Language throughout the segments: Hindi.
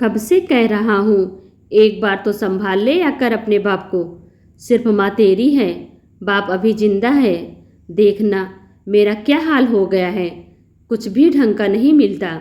कब से कह रहा हूँ, एक बार तो संभाल ले या कर अपने बाप को। सिर्फ माँ तेरी है, बाप अभी जिंदा है। देखना मेरा क्या हाल हो गया है, कुछ भी ढंग का नहीं मिलता।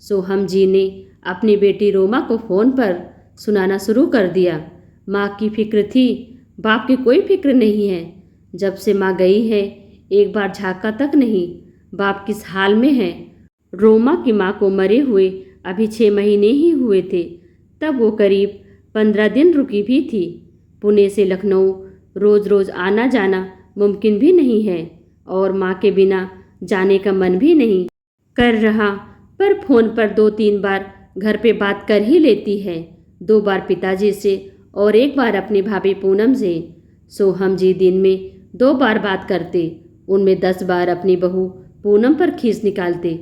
सोहम जी ने अपनी बेटी रोमा को फ़ोन पर सुनाना शुरू कर दिया। माँ की फिक्र थी, बाप की कोई फिक्र नहीं है। जब से माँ गई है एक बार झाँका तक नहीं, बाप किस हाल में है। रोमा की माँ को मरे हुए अभी 6 महीने ही हुए थे, तब वो करीब 15 दिन रुकी भी थी। पुणे से लखनऊ रोज़ रोज़ आना जाना मुमकिन भी नहीं है और माँ के बिना जाने का मन भी नहीं कर रहा। पर फ़ोन पर 2-3 बार घर पे बात कर ही लेती है, 2 बार पिताजी से और 1 बार अपनी भाभी पूनम से। सोहम जी दिन में 2 बार बात करते, उनमें 10 बार अपनी बहू पूनम पर खींच निकालते।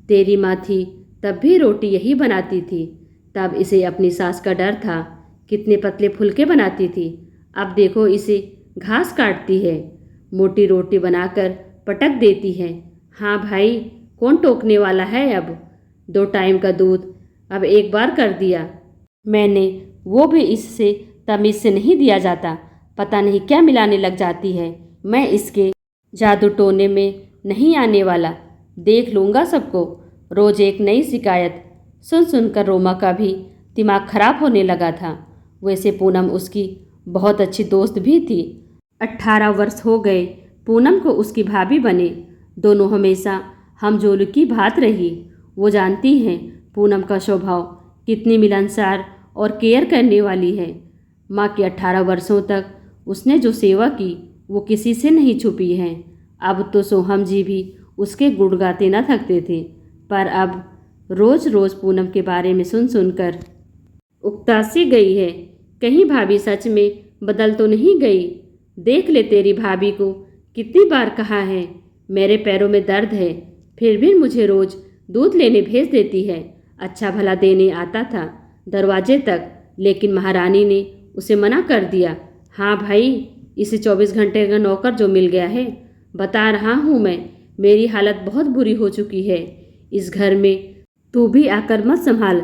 तेरी माँ थी तब भी रोटी यही बनाती थी, तब इसे अपनी सास का डर था, कितने पतले फुलके बनाती थी। अब देखो इसे घास काटती है, मोटी रोटी बनाकर पटक देती है। हाँ भाई, कौन टोकने वाला है अब। 2 टाइम का दूध अब 1 बार कर दिया मैंने, वो भी इससे तमीज़ से नहीं दिया जाता। पता नहीं क्या मिलाने लग जाती है। मैं इसके जादू टोने में नहीं आने वाला, देख लूँगा सबको। रोज़ एक नई शिकायत सुन सुनकर रोमा का भी दिमाग खराब होने लगा था। वैसे पूनम उसकी बहुत अच्छी दोस्त भी थी। 18 वर्ष हो गए पूनम को उसकी भाभी बने। दोनों हमेशा हमजोली की बात रही। वो जानती हैं पूनम का स्वभाव कितनी मिलनसार और केयर करने वाली है। माँ की 18 वर्षों तक उसने जो सेवा की वो किसी से नहीं छुपी है। अब तो सोहम जी भी उसके गुण गाते न थकते थे, पर अब रोज़ रोज़ पूनम के बारे में सुन सुनकर उकता सी गई है। कहीं भाभी सच में बदल तो नहीं गई। देख ले तेरी भाभी को कितनी बार कहा है मेरे पैरों में दर्द है, फिर भी मुझे रोज़ दूध लेने भेज देती है। अच्छा भला देने आता था दरवाजे तक, लेकिन महारानी ने उसे मना कर दिया। हाँ भाई, इसे 24 घंटे का नौकर जो मिल गया है। बता रहा हूँ मैं, मेरी हालत बहुत बुरी हो चुकी है इस घर में। तू भी आकर मत संभाल।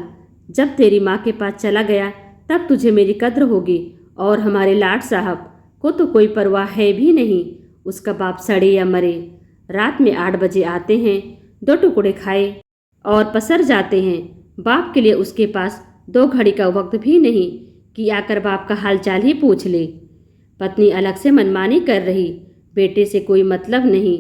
जब तेरी माँ के पास चला गया तब तुझे मेरी कद्र होगी। और हमारे लाड साहब को तो कोई परवाह है भी नहीं, उसका बाप सड़े या मरे। रात में 8 बजे आते हैं, 2 टुकड़े खाए और पसर जाते हैं। बाप के लिए उसके पास 2 घड़ी का वक्त भी नहीं कि आकर बाप का हालचाल ही पूछ ले। पत्नी अलग से मनमानी कर रही, बेटे से कोई मतलब नहीं।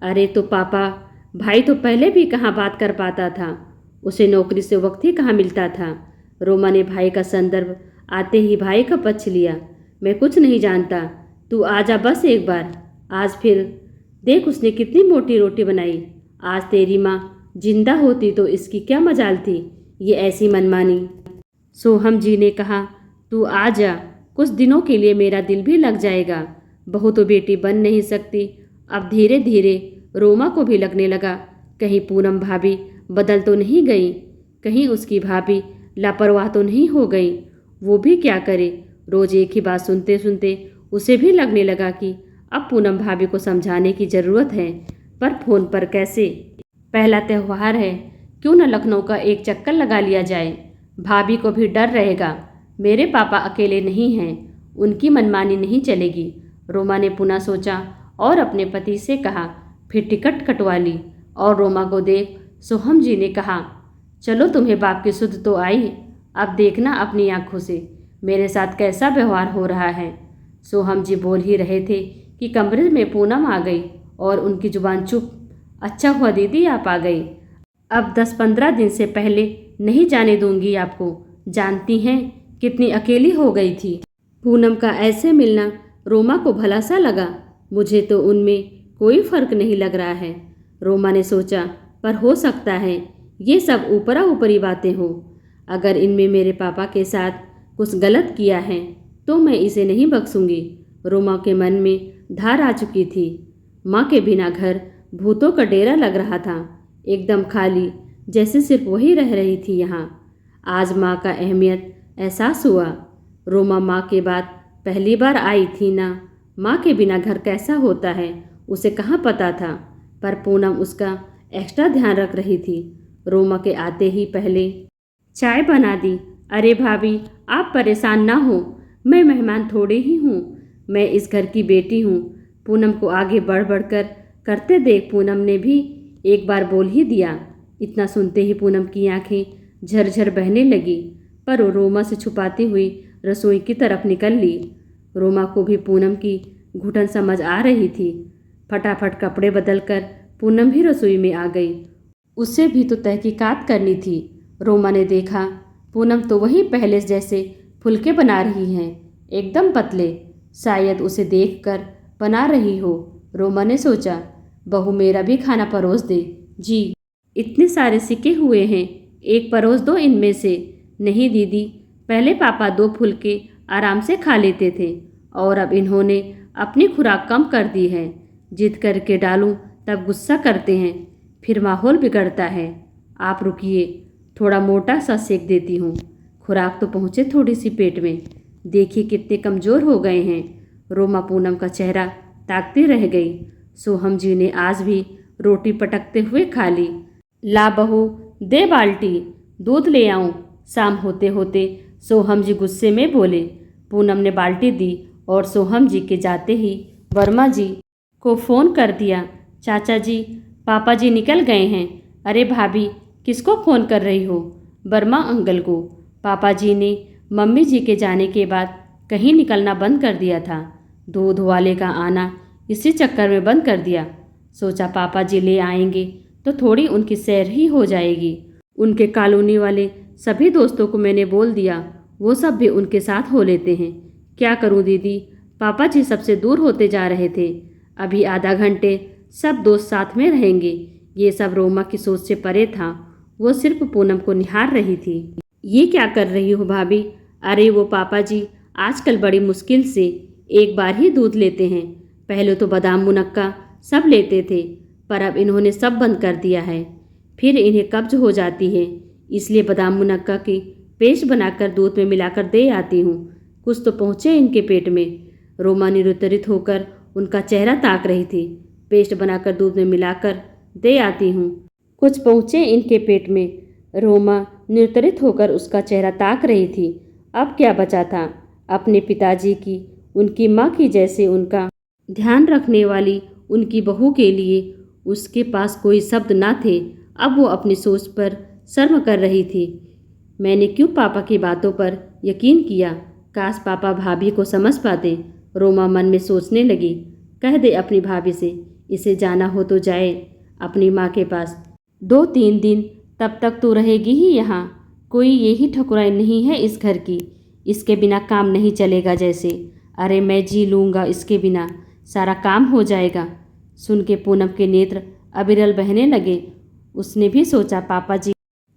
अरे तो पापा, भाई तो पहले भी कहाँ बात कर पाता था, उसे नौकरी से वक्त ही कहाँ मिलता था। रोमा ने भाई का संदर्भ आते ही भाई का पक्ष लिया। मैं कुछ नहीं जानता, तू आजा बस एक बार। आज फिर देख उसने कितनी मोटी रोटी बनाई। आज तेरी माँ जिंदा होती तो इसकी क्या मजाल थी ये ऐसी मनमानी। सोहम जी ने कहा, तू आ जा, कुछ दिनों के लिए मेरा दिल भी लग जाएगा। बहू तो बेटी बन नहीं सकती। अब धीरे धीरे रोमा को भी लगने लगा, कहीं पूनम भाभी बदल तो नहीं गई, कहीं उसकी भाभी लापरवाह तो नहीं हो गई। वो भी क्या करे, रोज़ एक ही बात सुनते सुनते उसे भी लगने लगा कि अब पूनम भाभी को समझाने की ज़रूरत है, पर फ़ोन पर कैसे। पहला त्यौहार है, क्यों न लखनऊ का एक चक्कर लगा लिया जाए। भाभी को भी डर रहेगा, मेरे पापा अकेले नहीं हैं, उनकी मनमानी नहीं चलेगी। रोमा ने पुनः सोचा और अपने पति से कहा। फिर टिकट कटवा ली और रोमा को देख सोहम जी ने कहा, चलो तुम्हें बाप की सुध तो आई, अब देखना अपनी आंखों से मेरे साथ कैसा व्यवहार हो रहा है। सोहम जी बोल ही रहे थे कि कमरे में पूनम आ गई और उनकी जुबान चुप। अच्छा हुआ दीदी आप आ गई, अब 10-15 दिन से पहले नहीं जाने दूंगी आपको। जानती हैं कितनी अकेली हो गई थी। पूनम का ऐसे मिलना रोमा को भला सा लगा। मुझे तो उनमें कोई फर्क नहीं लग रहा है। रोमा ने सोचा, पर हो सकता है ये सब ऊपरा ऊपरी बातें हो। अगर इनमें मेरे पापा के साथ कुछ गलत किया है तो मैं इसे नहीं बख्शूंगी। रोमा के मन में धार आ चुकी थी। माँ के बिना घर भूतों का डेरा लग रहा था, एकदम खाली, जैसे सिर्फ वही रह रही थी यहाँ। आज माँ का अहमियत एहसास हुआ। रोमा माँ के बाद पहली बार आई थी ना, माँ के बिना घर कैसा होता है उसे कहाँ पता था। पर पूनम उसका एक्स्ट्रा ध्यान रख रही थी। रोमा के आते ही पहले चाय बना दी। अरे भाभी, आप परेशान ना हो, मैं मेहमान थोड़े ही हूँ, मैं इस घर की बेटी हूँ। पूनम को आगे बढ़ बढ़कर करते देख पूनम ने भी एक बार बोल ही दिया। इतना सुनते ही पूनम की आंखें झरझर बहने लगी, पर वो रोमा से छुपाती हुई रसोई की तरफ निकल ली। रोमा को भी पूनम की घुटन समझ आ रही थी। फटाफट कपड़े बदलकर पूनम भी रसोई में आ गई। उसे भी तो तहकीकात करनी थी। रोमा ने देखा पूनम तो वही पहले जैसे फुलके बना रही हैं, एकदम पतले, शायद उसे देखकर बना रही हो। रोमा ने सोचा, बहू मेरा भी खाना परोस दे। जी, इतने सारे सिके हुए हैं, एक परोस दो इनमें से। नहीं दीदी, पहले पापा 2 फुलके आराम से खा लेते थे और अब इन्होंने अपनी खुराक कम कर दी है। जिद करके डालूं तब गुस्सा करते हैं, फिर माहौल बिगड़ता है। आप रुकिए, थोड़ा मोटा सा सेक देती हूँ, खुराक तो पहुँचे थोड़ी सी पेट में। देखिए कितने कमज़ोर हो गए हैं। रोमा पूनम का चेहरा ताकती रह गई। सोहम जी ने आज भी रोटी पटकते हुए खा ली। ला बहू, दे बाल्टी, दूध ले आऊं। शाम होते होते सोहम जी गुस्से में बोले। पूनम ने बाल्टी दी और सोहम जी के जाते ही वर्मा जी को फ़ोन कर दिया। चाचा जी, पापा जी निकल गए हैं। अरे भाभी, किसको फ़ोन कर रही हो? वर्मा अंकल को। पापा जी ने मम्मी जी के जाने के बाद कहीं निकलना बंद कर दिया था। दूध वाले का आना इसी चक्कर में बंद कर दिया। सोचा पापा जी ले आएंगे तो थोड़ी उनकी सैर ही हो जाएगी। उनके कॉलोनी वाले सभी दोस्तों को मैंने बोल दिया, वो सब भी उनके साथ हो लेते हैं। क्या करूं दीदी, पापा जी सबसे दूर होते जा रहे थे। अभी आधा घंटे सब दोस्त साथ में रहेंगे। ये सब रोमा की सोच से परे था। वो सिर्फ पूनम को निहार रही थी। ये क्या कर रही हो भाभी? अरे वो पापा जी आजकल बड़ी मुश्किल से एक बार ही दूध लेते हैं। पहले तो बादाम मुनक्का सब लेते थे, पर अब इन्होंने सब बंद कर दिया है। फिर इन्हें कब्ज हो जाती है, इसलिए बादाम मुनक्का की पेस्ट बनाकर दूध में मिलाकर दे आती हूँ। कुछ तो पहुँचे इनके पेट में। रोमा निरुत्तरित होकर उनका चेहरा ताक रही थी। पेस्ट बनाकर दूध में मिलाकर दे आती हूँ, कुछ पहुँचे इनके पेट में। रोमा निर्तरित होकर उसका चेहरा ताक रही थी। अब क्या बचा था? अपने पिताजी की, उनकी माँ की जैसे उनका ध्यान रखने वाली उनकी बहू के लिए उसके पास कोई शब्द ना थे। अब वो अपनी सोच पर शर्म कर रही थी। मैंने क्यों पापा की बातों पर यकीन किया? काश पापा भाभी को समझ पाते। रोमा मन में सोचने लगी। कह दे अपनी भाभी से, इसे जाना हो तो जाए अपनी माँ के पास। 2-3 दिन तब तक तो रहेगी ही यहाँ। कोई यही ठकुराई नहीं है इस घर की। इसके बिना काम नहीं चलेगा जैसे। अरे मैं जी लूँगा इसके बिना, सारा काम हो जाएगा। सुन के पूनम के नेत्र अविरल बहने लगे। उसने भी सोचा पापा जी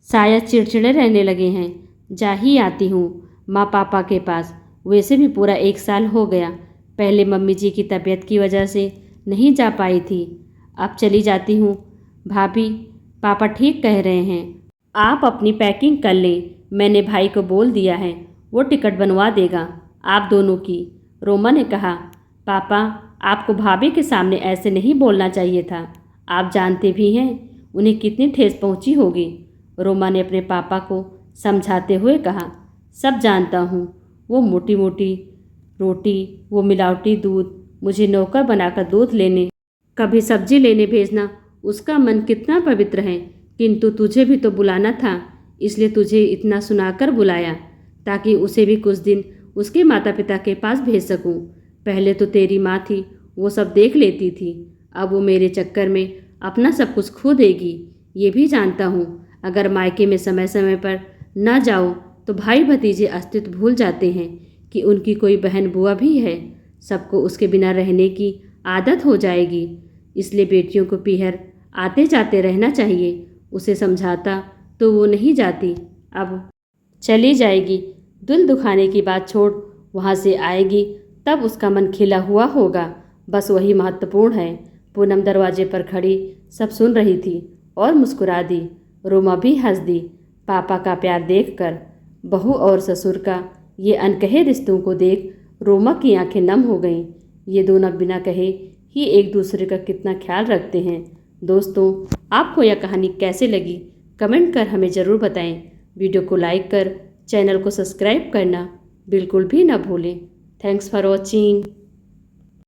शायद चिड़चिड़े रहने लगे हैं। जा ही आती हूँ माँ पापा के पास। वैसे भी पूरा 1 साल हो गया। पहले मम्मी जी की तबीयत की वजह से नहीं जा पाई थी। अब चली जाती हूँ। भाभी, पापा ठीक कह रहे हैं। आप अपनी पैकिंग कर लें। मैंने भाई को बोल दिया है, वो टिकट बनवा देगा आप दोनों की। रोमा ने कहा, पापा आपको भाभी के सामने ऐसे नहीं बोलना चाहिए था। आप जानते भी हैं उन्हें कितनी ठेस पहुंची होगी। रोमा ने अपने पापा को समझाते हुए कहा, सब जानता हूँ। वो मोटी मोटी रोटी, वो मिलावटी दूध, मुझे नौकर बनाकर दूध लेने, कभी सब्जी लेने भेजना, उसका मन कितना पवित्र है। किंतु तुझे भी तो बुलाना था, इसलिए तुझे इतना सुनाकर बुलाया ताकि उसे भी कुछ दिन उसके माता पिता के पास भेज सकूं। पहले तो तेरी माँ थी, वो सब देख लेती थी। अब वो मेरे चक्कर में अपना सब कुछ खो देगी, ये भी जानता हूँ। अगर मायके में समय समय पर न जाओ तो भाई भतीजे अस्तित्व भूल जाते हैं कि उनकी कोई बहन बुआ भी है। सबको उसके बिना रहने की आदत हो जाएगी। इसलिए बेटियों को पीहर आते जाते रहना चाहिए। उसे समझाता तो वो नहीं जाती, अब चली जाएगी। दिल दुखाने की बात छोड़, वहाँ से आएगी तब उसका मन खिला हुआ होगा। बस वही महत्वपूर्ण है। पूनम दरवाजे पर खड़ी सब सुन रही थी और मुस्कुरा दी। रोमा भी हंस दी। पापा का प्यार देखकर, बहू और ससुर का ये अनकहे रिश्तों को देख रोमा की आंखें नम हो गईं। ये दोनों बिना कहे ही एक दूसरे का कितना ख्याल रखते हैं। दोस्तों, आपको यह कहानी कैसे लगी कमेंट कर हमें ज़रूर बताएं। वीडियो को लाइक कर चैनल को सब्सक्राइब करना बिल्कुल भी ना भूलें। Thanks for watching.